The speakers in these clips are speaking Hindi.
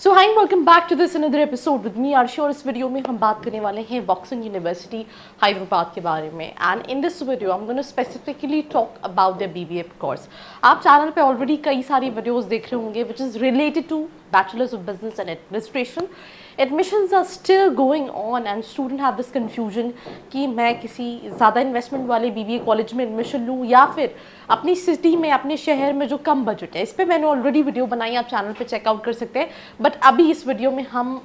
So hi welcome back to this another episode with me Arshi और इस वीडियो में हम बात करने वाले हैं वॉक्सन यूनिवर्सिटी हैदराबाद के बारे में। And in this video I am gonna specifically talk about the BBA course. आप चैनल पे ऑलरेडी कई सारी वीडियोस देख रहे होंगे which is related to bachelors of business and administration. Admissions are still going on and student have this confusion कि मैं किसी ज़्यादा इन्वेस्टमेंट वाले बीबीए कॉलेज में एडमिशन लूँ या फिर अपनी सिटी में, अपने शहर में जो कम बजट है। इस पर मैंने ऑलरेडी वीडियो बनाई, आप चैनल पे चेकआउट कर सकते हैं। बट अभी इस वीडियो में हम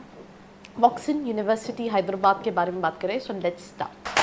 वॉक्सन यूनिवर्सिटी हैदराबाद के बारे में बात करें। So let's start.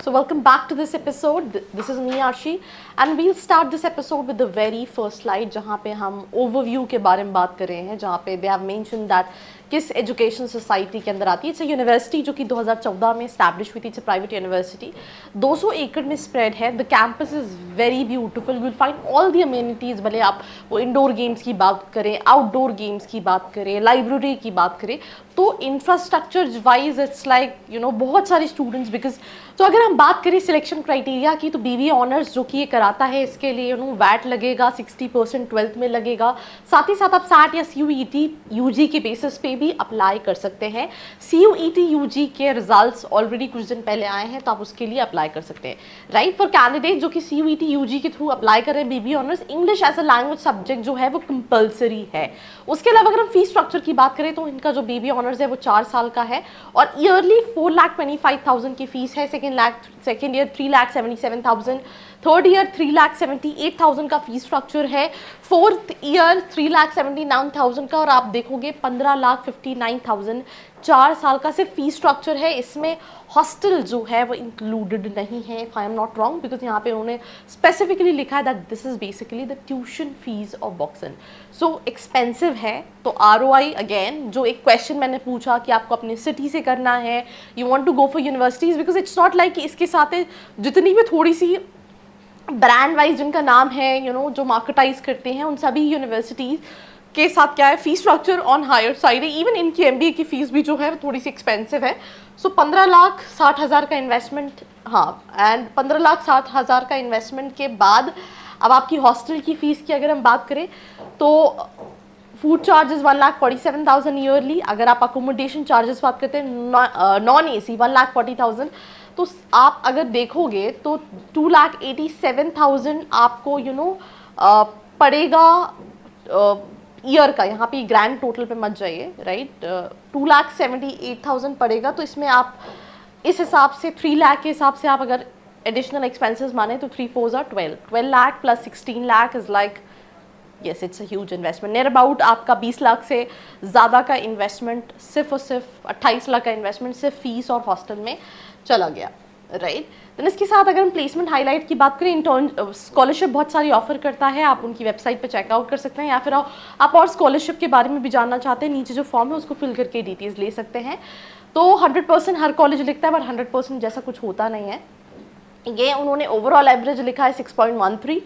So welcome back to this episode. This is me Arshi and we'll start this episode with the very first slide जहाँ पे हम overview के बारे में बात कर रहे हैं, जहाँ पे they have mentioned that किस एजुकेशन सोसाइटी के अंदर आती है। इट्स यूनिवर्सिटी जो कि 2014 में स्टैब्लिश हुई थी। इट्स प्राइवेट यूनिवर्सिटी, 200 एकड़ में स्प्रेड है। The campus is very beautiful, you will find all the amenities. भले आप वो इंडोर गेम्स की बात करें, आउटडोर गेम्स की बात करें, लाइब्रेरी की बात करें, तो इंफ्रास्ट्रक्चर वाइज इट्स लाइक बहुत सारे स्टूडेंट्स। बिकॉज तो अगर हम बात करें सिलेक्शन क्राइटेरिया की, तो बीबीए ऑनर्स जो कि ये कराता है इसके लिए वैट लगेगा, 60% 12th में लगेगा। साथ ही साथ आप सैट या CUET UG के बेसिस पे भी अप्लाई कर सकते हैं। CUET UG के रिजल्ट्स ऑलरेडी कुछ दिन पहले आए हैं, तो आप उसके लिए अप्लाई कर सकते हैं। राइट, फॉर कैंडिडेट जो कि CUET UG के थ्रू अप्लाई कर रहे हैं BBA honours, English as a language subject जो है वो कंपलसरी है। उसके अलावा अगर हम फीस स्ट्रक्चर की बात करें तो इनका जो बीबीए ऑनर्स है वो 4 साल का है और ईयरली 4,25,000 की फीस है। सेकेंड ईयर 3,77,000, थर्ड ईयर 3,78,000 का फीस स्ट्रक्चर है, फोर्थ ईयर 3,79,000 का, और आप देखोगे 15,59,000 4 साल का सिर्फ फीस स्ट्रक्चर है। इसमें हॉस्टल जो है वो इंक्लूडेड नहीं है, if I am not wrong, because यहाँ पे उन्होंने स्पेसिफिकली लिखा है that this is basically the tuition fees of Woxsen. So expensive है। तो ROI अगेन, जो एक क्वेश्चन मैंने पूछा कि आपको अपने सिटी से करना है, you want to go for universities, because it's not like इसके साथ जितनी भी थोड़ी सी ब्रांड वाइज जिनका नाम है जो मार्केटाइज करते हैं, उन सभी यूनिवर्सिटीज़ के साथ क्या है, fees structure on higher side है। इवन इनकी MBA की फीस भी जो है वो थोड़ी सी एक्सपेंसिव है। सो 15,60,000 का इन्वेस्टमेंट, हाँ, एंड 15,60,000 का इन्वेस्टमेंट के बाद अब आपकी हॉस्टल की फ़ीस की अगर हम बात करें तो फूड चार्जेस 1,47,000 ईयरली। अगर आप अकोमोडेशन चार्जेस बात करते हैं नॉन AC 1,40,000, तो आप अगर देखोगे तो 2,87,000 आपको पड़ेगा ईयर का। यहाँ पे ग्रैंड टोटल पे मत जाइए, राइट। 2,78,000 पड़ेगा। तो इसमें आप इस हिसाब से 3 लाख के हिसाब से आप अगर एडिशनल एक्सपेंसेस माने तो 3 4 12 lakh plus 16 lakh is like yes, it's a huge investment. Near about आपका 20 लाख से ज़्यादा का इन्वेस्टमेंट सिर्फ और सिर्फ 28 लाख का इन्वेस्टमेंट सिर्फ फीस और हॉस्टल में चला गया, राइट। देन इसके साथ अगर हम प्लेसमेंट हाईलाइट की बात करें, इंटर्न स्कॉलरशिप बहुत सारी ऑफर करता है, आप उनकी वेबसाइट पे चेकआउट कर सकते हैं, या फिर आप और स्कॉलरशिप के बारे में भी जानना चाहते हैं, नीचे जो फॉर्म है उसको फिल करके डिटेल्स ले सकते हैं। तो 100% हर कॉलेज लिखता है, बट 100% जैसा कुछ होता नहीं है। ये उन्होंने ओवरऑल एवरेज लिखा है 6.13,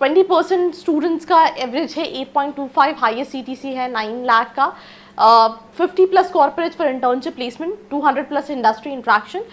20% स्टूडेंट्स का एवरेज है 8.25, हाईएस्ट CTC है 9 लाख का, 50+ corporate for internship placement, 200+ industry interaction.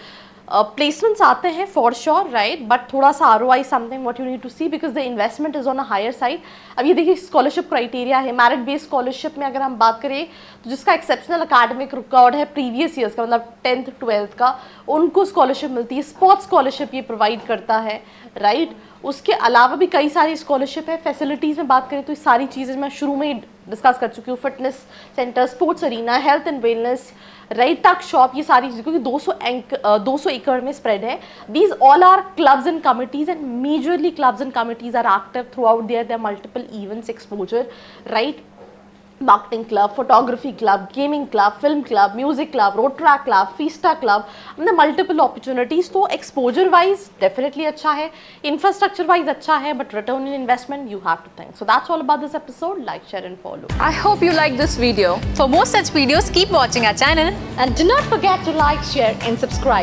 Placements आते हैं फॉर श्योर, राइट, बट थोड़ा सा ROI something what you need to see, because the investment is on a higher side. अब ये देखिए स्कॉलरशिप क्राइटेरिया है, मेरिट बेस्ड स्कॉलरशिप में अगर हम बात करें तो जिसका एक्सेप्शनल अकाडमिक रिकॉर्ड है प्रीवियस ईयर्स का, मतलब 10th 12th का, उनको स्कॉलरशिप मिलती है। स्पोर्ट्स स्कॉलरशिप ये प्रोवाइड करता है, राइट। उसके अलावा भी कई सारी स्कॉलरशिप है। फैसिलिटीज़ में बात करें तो ये सारी चीज़ें मैं शुरू में ही डिस्कस कर चुकी हूँ। Fitness centre, sports arena, health and wellness, right, tuck shop, ये सारी चीज़ें, क्योंकि 200 एकड़ में स्प्रेड है। These all are clubs and committees and majorly clubs and committees are active throughout their multiple events exposure, right. Marketing club, photography club, gaming club, film club, music club, road track club, fiesta club, हमने मल्टीपल अपॉर्चुनिटीज। तो एक्सपोजर वाइज डेफिनेटली अच्छा है, इंफ्रास्ट्रक्चर वाइज अच्छा है, but return in investment you have to think. So that's all about this episode. Like, share and follow. I hope you like this video. For more such videos, keep watching our channel. And do not forget to like, share and subscribe.